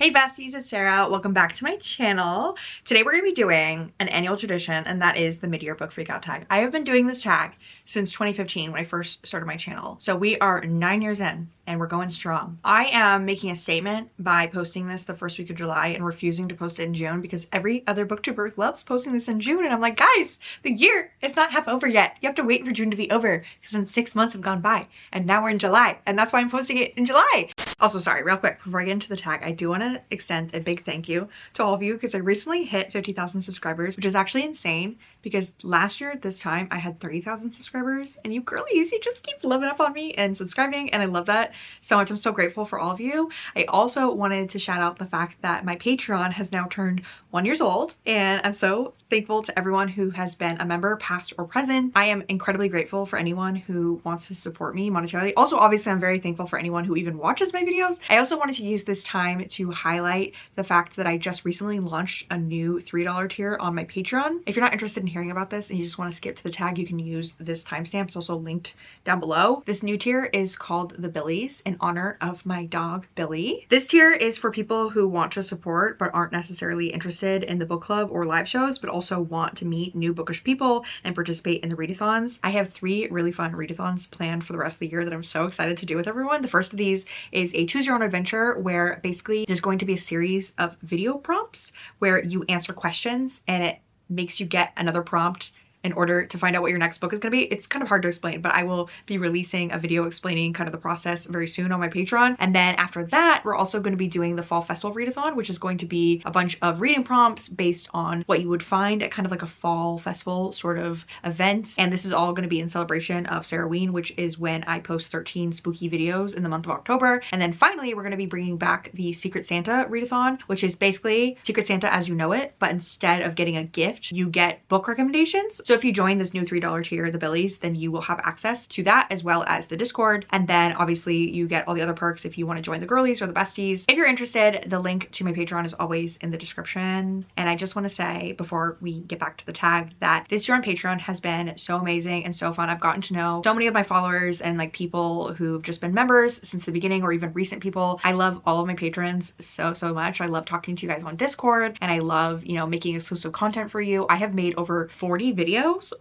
Hey besties, it's Sarah. Welcome back to my channel. Today we're going to be doing an annual tradition, and that is the mid-year book freakout tag. I have been doing this tag since 2015 when I first started my channel. So we are 9 years in and we're going strong. I am making a statement by posting this the first week of July and refusing to post it in June because every other booktuber loves posting this in June, and I'm like, guys, the year is not half over yet. You have to wait for June to be over because then 6 months have gone by and now we're in July, and that's why I'm posting it in July. Also, sorry, real quick, before I get into the tag, I do want to extend a big thank you to all of you because I recently hit 50,000 subscribers, which is actually insane because last year at this time I had 30,000 subscribers, and you girlies, you just keep loving up on me and subscribing, and I love that so much. I'm so grateful for all of you. I also wanted to shout out the fact that my Patreon has now turned 1 year old, and I'm so thankful to everyone who has been a member, past or present. I am incredibly grateful for anyone who wants to support me monetarily. Also, obviously, I'm very thankful for anyone who even watches my videos. I also wanted to use this time to highlight the fact that I just recently launched a new $3 tier on my Patreon. If you're not interested in hearing about this and you just want to skip to the tag, you can use this timestamp. It's also linked down below. This new tier is called the Billies in honor of my dog, Billy. This tier is for people who want to support but aren't necessarily interested in the book club or live shows, but also want to meet new bookish people and participate in the readathons. I have 3 really fun readathons planned for the rest of the year that I'm so excited to do with everyone. The first of these is a choose your own adventure, where basically there's going to be a series of video prompts where you answer questions and it makes you get another prompt in order to find out what your next book is going to be. It's kind of hard to explain, but I will be releasing a video explaining kind of the process very soon on my Patreon. And then after that, we're also going to be doing the Fall Festival Readathon, which is going to be a bunch of reading prompts based on what you would find at kind of like a fall festival sort of event. And this is all going to be in celebration of Sarahween, which is when I post 13 spooky videos in the month of October. And then finally, we're going to be bringing back the Secret Santa Readathon, which is basically Secret Santa as you know it, but instead of getting a gift, you get book recommendations. So if you join this new $3 tier, the Billies, then you will have access to that as well as the Discord. And then obviously you get all the other perks if you want to join the girlies or the besties. If you're interested, the link to my Patreon is always in the description. And I just want to say before we get back to the tag that this year on Patreon has been so amazing and so fun. I've gotten to know so many of my followers and like people who've just been members since the beginning or even recent people. I love all of my patrons so much. I love talking to you guys on Discord, and I love, you know, making exclusive content for you. I have made over 40 videos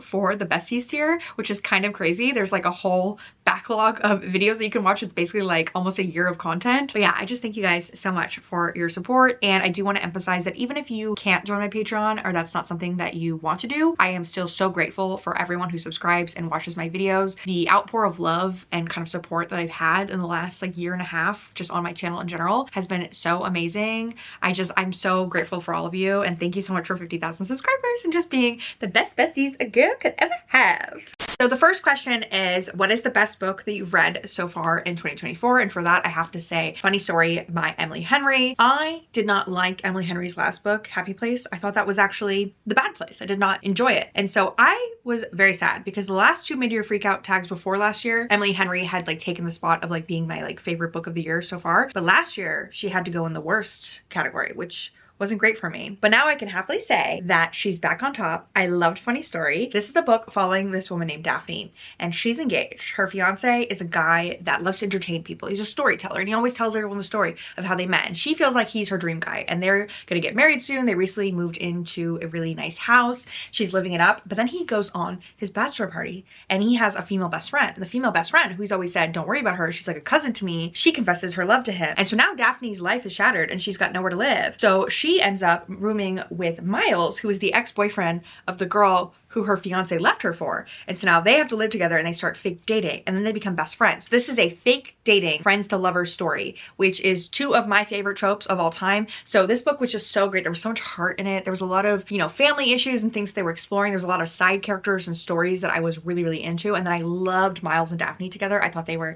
for the besties tier, which is kind of crazy. There's like a whole backlog of videos that you can watch. It's basically like almost a year of content. But yeah, I just thank you guys so much for your support. And I do want to emphasize that even if you can't join my Patreon or that's not something that you want to do, I am still so grateful for everyone who subscribes and watches my videos. The outpour of love and kind of support that I've had in the last like year and a half just on my channel in general has been so amazing. I'm so grateful for all of you, and thank you so much for 50,000 subscribers and just being the best besties a girl could ever have. So the first question is, what is the best book that you've read so far in 2024? And for that, I have to say Funny Story by Emily Henry. I did not like Emily Henry's last book, Happy Place. I thought that was actually The Bad Place. I did not enjoy it. And so I was very sad because the last 2 mid-year freakout tags before last year, Emily Henry had like taken the spot of like being my like favorite book of the year so far. But last year she had to go in the worst category, which wasn't great for me. But now I can happily say that she's back on top. I loved Funny Story. This is a book following this woman named Daphne, and she's engaged. Her fiance is a guy that loves to entertain people. He's a storyteller, and he always tells everyone the story of how they met. And she feels like he's her dream guy, and they're gonna get married soon. They recently moved into a really nice house. She's living it up, but then he goes on his bachelor party, and he has a female best friend. And the female best friend, who he's always said, don't worry about her, she's like a cousin to me, she confesses her love to him. And so now Daphne's life is shattered, and she's got nowhere to live. So she ends up rooming with Miles, who is the ex-boyfriend of the girl who her fiance left her for. And so now they have to live together and they start fake dating, and then they become best friends. This is a fake dating, friends to lovers story, which is 2 of my favorite tropes of all time. So this book was just so great. There was so much heart in it. There was a lot of, you know, family issues and things they were exploring. There was a lot of side characters and stories that I was really into. And then I loved Miles and Daphne together. I thought they were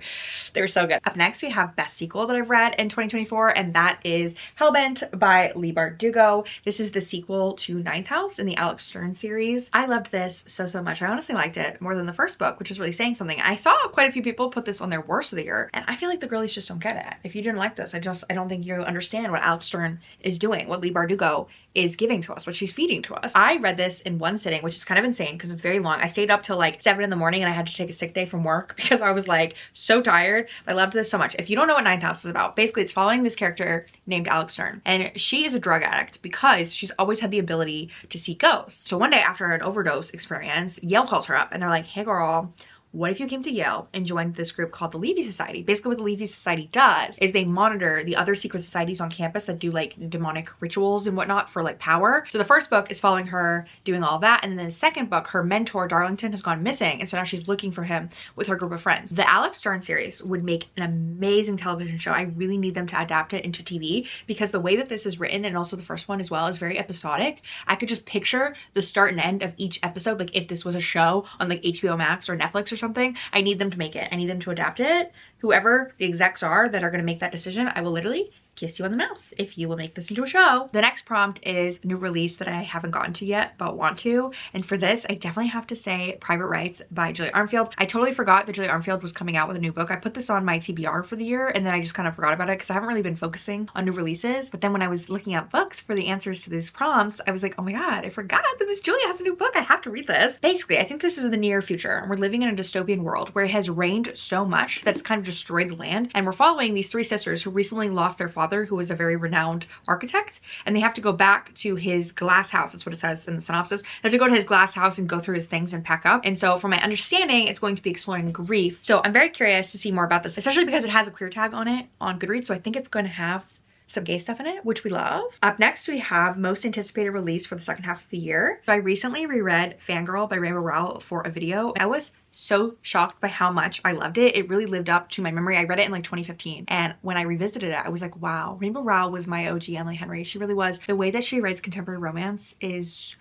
so good. Up next, we have best sequel that I've read in 2024, and that is Hellbent by Leigh Bardugo. This is the sequel to Ninth House in the Alex Stern series. I love loved this so much. I honestly liked it more than the first book, which is really saying something. I saw quite a few people put this on their worst of the year, and I feel like the girlies just don't get it. If you didn't like this, I don't think you understand what Alex Stern is doing, what Leigh Bardugo is giving to us, what she's feeding to us. I read this in one sitting, which is kind of insane because it's very long. I stayed up till like 7 in the morning and I had to take a sick day from work because I was like so tired. I loved this so much. If you don't know what Ninth House is about, basically it's following this character named Alex Stern, and she is a drug addict because she's always had the ability to see ghosts. So one day after an overdose experience, Yale calls her up and they're like, hey girl, what if you came to Yale and joined this group called the Levy Society? Basically what the Levy Society does is they monitor the other secret societies on campus that do like demonic rituals and whatnot for like power. So the first book is following her doing all that. And then the second book, her mentor Darlington has gone missing. And so now she's looking for him with her group of friends. The Alex Stern series would make an amazing television show. I really need them to adapt it into TV because the way that this is written, and also the first one as well, is very episodic. I could just picture the start and end of each episode. Like if this was a show on like HBO Max or Netflix or something, I need them to make it. I need them to adapt it. Whoever the execs are that are going to make that decision, I will literally kiss you on the mouth if you will make this into a show. The next prompt is new release that I haven't gotten to yet but want to, and for this I definitely have to say Private Rights by Julia Armfield. I totally forgot that Julia Armfield was coming out with a new book. I put this on my TBR for the year and then I just kind of forgot about it because I haven't really been focusing on new releases. But then when I was looking at books for the answers to these prompts, I was like, oh my god, I forgot that Miss Julia has a new book. I have to read this. Basically, I think this is the near future and we're living in a dystopian world where it has rained so much that it's kind of destroyed the land, and we're following these three sisters who recently lost their father, who was a very renowned architect, and they have to go back to his glass house. That's what it says in the synopsis. They have to go to his glass house and go through his things and pack up. And so from my understanding, it's going to be exploring grief. So I'm very curious to see more about this, especially because it has a queer tag on it on Goodreads. So I think it's going to have some gay stuff in it, which we love. Up next, we have most anticipated release for the second half of the year. So I recently reread Fangirl by Rainbow Rowell for a video. I was so shocked by how much I loved it. It really lived up to my memory. I read it in like 2015, and when I revisited it, I was like, wow, Rainbow Rowell was my OG Emily Henry. She really was. The way that she writes contemporary romance is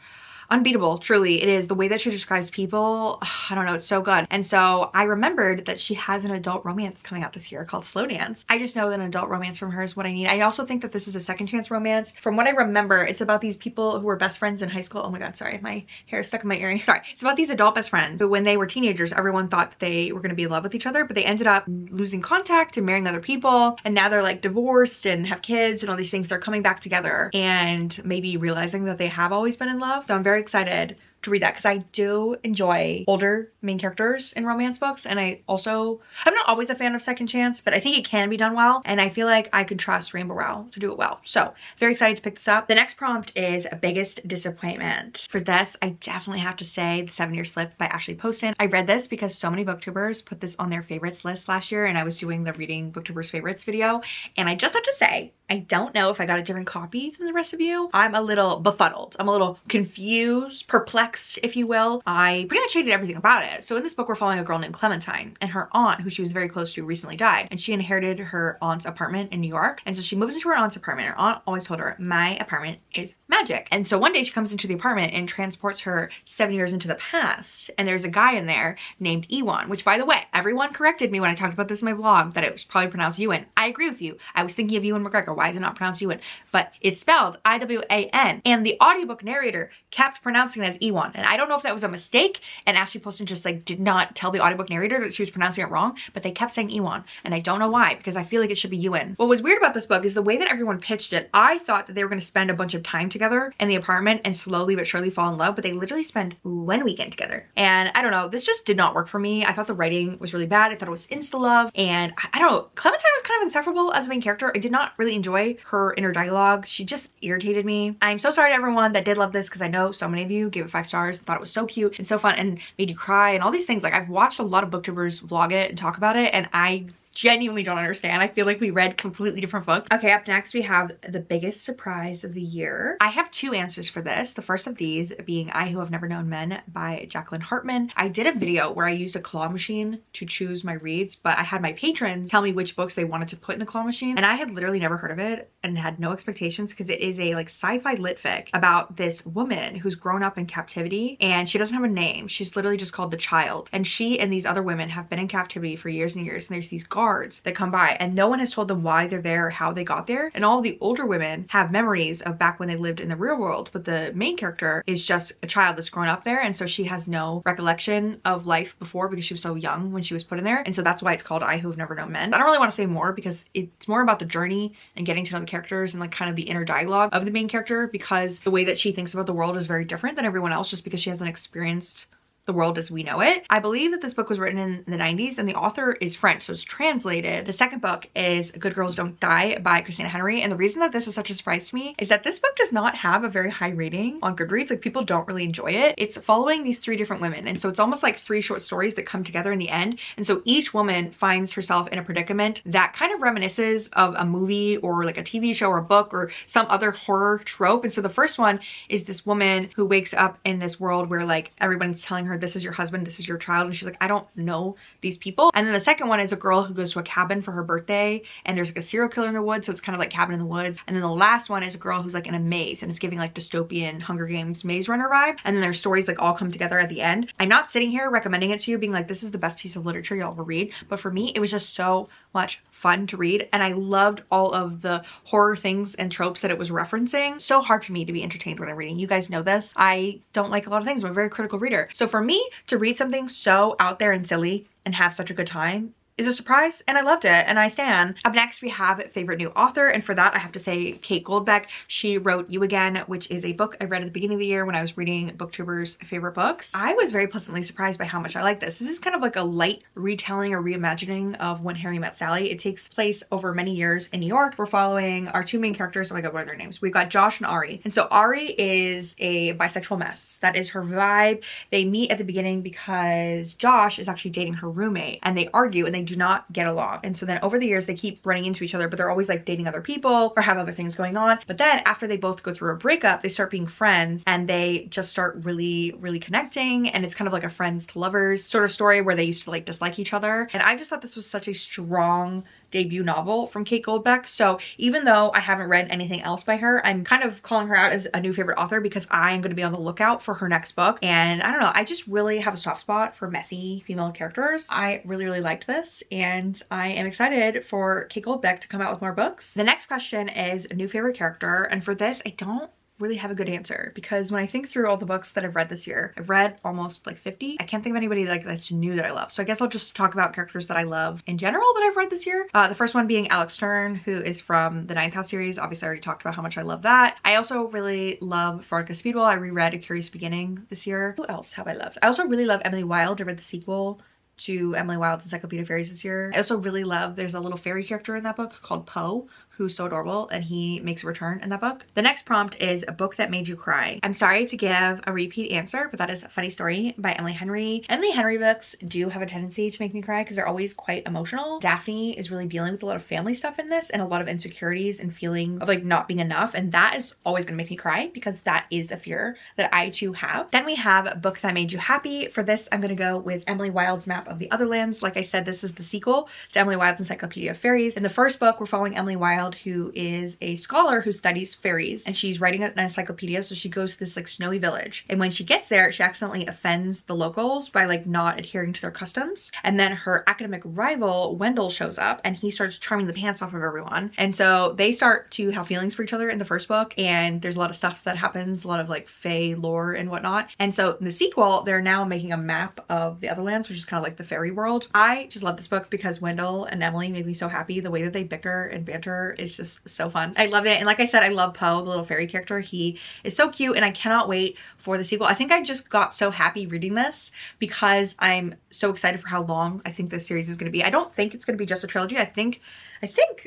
unbeatable. Truly, it is. The way that she describes people, I don't know, it's so good. And so I remembered that she has an adult romance coming out this year called Slow Dance. I just know that an adult romance from her is what I need. I also think that this is a second chance romance. From what I remember, it's about these people who were best friends in high school. Oh my god, sorry, my hair is stuck in my earring. Sorry. It's about these adult best friends who, when they were teenagers, everyone thought that they were going to be in love with each other, but they ended up losing contact and marrying other people, and now they're like divorced and have kids and all these things. They're coming back together and maybe realizing that they have always been in love. So I'm very excited to read that because I do enjoy older main characters in romance books, and I'm not always a fan of second chance, but I think it can be done well, and I feel like I could trust Rainbow Rowell to do it well. So very excited to pick this up. The next prompt is biggest disappointment. For this, I definitely have to say The 7-Year Slip by Ashley Poston. I read this because so many booktubers put this on their favorites list last year, and I was doing the reading booktubers favorites video, and I just have to say, I don't know if I got a different copy than the rest of you. I'm a little befuddled. I'm a little confused, perplexed, if you will. I pretty much hated everything about it. So in this book, we're following a girl named Clementine, and her aunt, who she was very close to, recently died, and she inherited her aunt's apartment in New York. And so she moves into her aunt's apartment. Her aunt always told her, my apartment is magic. And so one day she comes into the apartment and transports her 7 years into the past. And there's a guy in there named Ewan, which, by the way, everyone corrected me when I talked about this in my vlog that it was probably pronounced Ewan. I agree with you. I was thinking of Ewan McGregor. Why is it not pronounced Ewan? But it's spelled I-W-A-N. And the audiobook narrator kept pronouncing it as Ewan. And I don't know if that was a mistake and Ashley Poston just like did not tell the audiobook narrator that she was pronouncing it wrong, but they kept saying Ewan. And I don't know why, because I feel like it should be Ewan. What was weird about this book is the way that everyone pitched it. I thought that they were going to spend a bunch of time together in the apartment and slowly but surely fall in love, but they literally spend one weekend together. And I don't know, this just did not work for me. I thought the writing was really bad. I thought it was insta-love. And I don't know, Clementine was kind of insufferable as a main character. I did not really enjoy her inner dialogue. She just irritated me. I'm so sorry to everyone that did love this, because I know so many of you gave it 5 stars and thought it was so cute and so fun and made you cry and all these things. Like, I've watched a lot of booktubers vlog it and talk about it, and I genuinely don't understand. I feel like we read completely different books. Okay, up next we have the biggest surprise of the year. I have 2 answers for this. The first of these being I Who Have Never Known Men by Jacqueline Hartman. I did a video where I used a claw machine to choose my reads, but I had my patrons tell me which books they wanted to put in the claw machine, and I had literally never heard of it and had no expectations, because it is a like sci-fi lit fic about this woman who's grown up in captivity, and she doesn't have a name. She's literally just called the Child, and she and these other women have been in captivity for years and years, and there's these guards guards that come by, and no one has told them why they're there or how they got there. And all the older women have memories of back when they lived in the real world, but the main character is just a child that's grown up there, and so she has no recollection of life before because she was so young when she was put in there. And so that's why it's called I Who Have Never Known Men. I don't really want to say more because it's more about the journey and getting to know the characters and like kind of the inner dialogue of the main character, because the way that she thinks about the world is very different than everyone else just because she hasn't experienced the world as we know it. I believe that this book was written in the 90s and the author is French, so it's translated. The second book is Good Girls Don't Die by Christina Henry, and the reason that this is such a surprise to me is that this book does not have a very high rating on Goodreads. Like, people don't really enjoy it. It's following these 3 different women, and so it's almost like 3 short stories that come together in the end, and so each woman finds herself in a predicament that kind of reminisces of a movie or like a TV show or a book or some other horror trope. And so the first one is this woman who wakes up in this world where like everyone's telling her, this is your husband, this is your child, and she's like, I don't know these people. And then the second one is a girl who goes to a cabin for her birthday and there's like a serial killer in the woods, so it's kind of like Cabin in the Woods. And then the last one is a girl who's like in a maze and it's giving like dystopian Hunger Games Maze Runner vibe, and then their stories like all come together at the end. I'm not sitting here recommending it to you being like, this is the best piece of literature you'll ever read, but for me it was just so much fun to read, and I loved all of the horror things and tropes that it was referencing. So hard for me to be entertained when I'm reading. You guys know this. I don't like a lot of things. I'm a very critical reader. So for me to read something so out there and silly and have such a good time is a surprise, and I loved it, and I stan. Up next we have favorite new author, and for that I have to say Kate Goldbeck. She wrote You Again, which is a book I read at the beginning of the year when I was reading Booktuber's favorite books. I was very pleasantly surprised by how much I like this. This is kind of like a light retelling or reimagining of When Harry Met Sally. It takes place over many years in New York. We're following our 2 main characters. Oh my god, what are their names? We've got Josh and Ari. And so Ari is a bisexual mess. That is her vibe. They meet at the beginning because Josh is actually dating her roommate, and they argue and they do not get along. And so then over the years they keep running into each other, but they're always like dating other people or have other things going on. But then after they both go through a breakup, they start being friends and they just start really connecting, and it's kind of like a friends to lovers sort of story where they used to like dislike each other. And I just thought this was such a strong debut novel from Kate Goldbeck. So even though I haven't read anything else by her, I'm kind of calling her out as a new favorite author because I am going to be on the lookout for her next book. And I don't know, I just really have a soft spot for messy female characters. I really liked this, and I am excited for Kate Goldbeck to come out with more books. The next question is a new favorite character, and for this I don't really have a good answer because when I think through all the books that I've read this year, I've read almost like 50. I can't think of anybody like that's new that I love. So I guess I'll just talk about characters that I love in general that I've read this year. The first one being Alex Stern, who is from the Ninth House series. Obviously I already talked about how much I love that. I also really love Veronica Speedwell. I reread A Curious Beginning this year. Who else have I loved? I also really love Emily Wilde. I read the sequel to Emily Wilde's Encyclopedia of Fairies this year. I also really love, there's a little fairy character in that book called Poe, who's so adorable, and he makes a return in that book. The next prompt is a book that made you cry. I'm sorry to give a repeat answer, but that is A Funny Story by Emily Henry. Emily Henry books do have a tendency to make me cry because they're always quite emotional. Daphne is really dealing with a lot of family stuff in this and a lot of insecurities and feeling of like not being enough, and that is always gonna make me cry because that is a fear that I too have. Then we have a book that made you happy. For this, I'm gonna go with Emily Wilde's Map of the Otherlands. Like I said, this is the sequel to Emily Wilde's Encyclopedia of Fairies. In the first book, we're following Emily Wilde, who is a scholar who studies fairies, and she's writing an encyclopedia, so she goes to this like snowy village, and when she gets there she accidentally offends the locals by like not adhering to their customs, and then her academic rival Wendell shows up and he starts charming the pants off of everyone, and so they start to have feelings for each other in the first book, and there's a lot of stuff that happens, a lot of like fae lore and whatnot. And so in the sequel they're now making a map of the Otherlands, which is kind of like the fairy world. I just love this book because Wendell and Emily made me so happy. The way that they bicker and banter is just so fun. I love it. And like I said, I love Poe, the little fairy character. He is so cute, and I cannot wait for the sequel. I think I just got so happy reading this because I'm so excited for how long I think this series is going to be. I don't think it's going to be just a trilogy. I think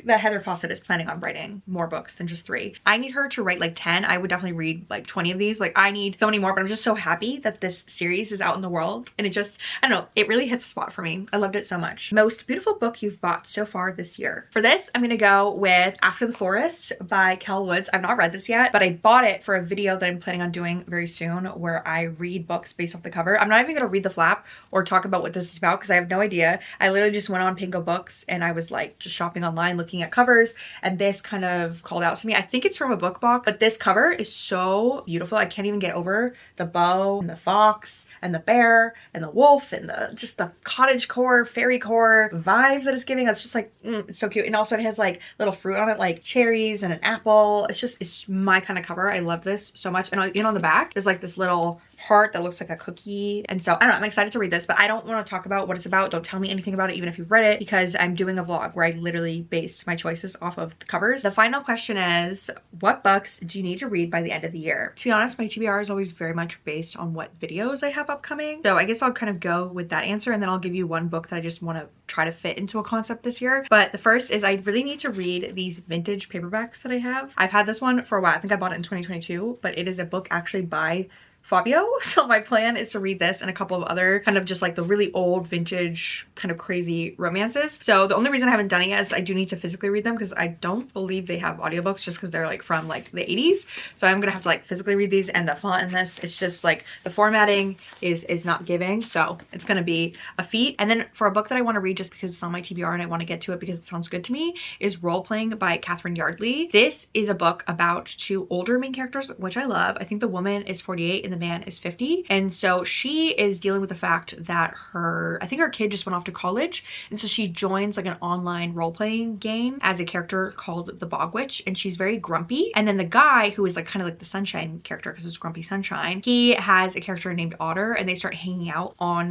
that Heather Fawcett is planning on writing more books than just 3. I need her to write like 10. I would definitely read like 20 of these. Like, I need so many more, but I'm just so happy that this series is out in the world, and it just, I don't know, it really hits a spot for me. I loved it so much. Most beautiful book you've bought so far this year. For this, I'm gonna go with with After the Forest by Kel Woods. I've not read this yet, but I bought it for a video that I'm planning on doing very soon where I read books based off the cover. I'm not even gonna read the flap or talk about what this is about because I have no idea. I literally just went on Pinko Books and I was like just shopping online looking at covers, and this kind of called out to me. I think it's from a book box, but this cover is so beautiful. I can't even get over the bow and the fox and the bear and the wolf and just the cottage core, fairy core vibes that it's giving. It's just like, it's so cute. And also it has like little fruit on it, like cherries and an apple. It's my kind of cover. I love this so much. And on the back, there's like this little heart that looks like a cookie. And so I don't know, I'm excited to read this, but I don't want to talk about what it's about. Don't tell me anything about it, even if you've read it, because I'm doing a vlog where I literally based my choices off of the covers. The final question is, what books do you need to read by the end of the year? To be honest, my TBR is always very much based on what videos I have upcoming. So I guess I'll kind of go with that answer, and then I'll give you one book that I just want to try to fit into a concept this year. But the first is I really need to read these vintage paperbacks that I have. I've had this one for a while. I think I bought it in 2022, but it is a book actually by Fabio. So my plan is to read this and a couple of other kind of just like the really old vintage kind of crazy romances. So the only reason I haven't done it yet is I do need to physically read them because I don't believe they have audiobooks just because they're like from like the 80s. So I'm gonna have to like physically read these, and the font in this, it's just like the formatting is not giving. So it's gonna be a feat. And then for a book that I want to read just because it's on my TBR and I want to get to it because it sounds good to me is Role Playing by Catherine Yardley. This is a book about two older main characters, which I love. I think the woman is 48 and the man is 50, and so she is dealing with the fact that I think her kid just went off to college, and so she joins like an online role-playing game as a character called the Bog Witch, and she's very grumpy. And then the guy, who is like kind of like the sunshine character because it's Grumpy Sunshine, he has a character named Otter, and they start hanging out on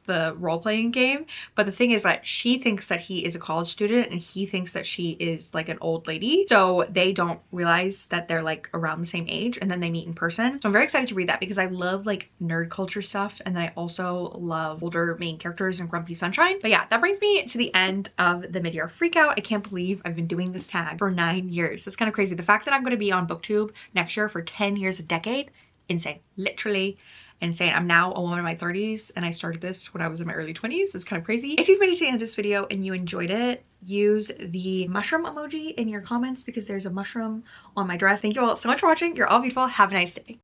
the role-playing game. But the thing is that she thinks that he is a college student and he thinks that she is like an old lady, so they don't realize that they're like around the same age, and then they meet in person. So I'm very excited to read that because I love like nerd culture stuff, and then I also love older main characters and Grumpy Sunshine. But yeah, that brings me to the end of the mid-year freakout. I can't believe I've been doing this tag for 9 years. That's kind of crazy. The fact that I'm going to be on BookTube next year for 10 years, a decade, insane. Literally insane. I'm now a woman in my 30s and I started this when I was in my early 20s. It's kind of crazy. If you've made it to the end of this video and you enjoyed it, use the mushroom emoji in your comments because there's a mushroom on my dress. Thank you all so much for watching. You're all beautiful. Have a nice day.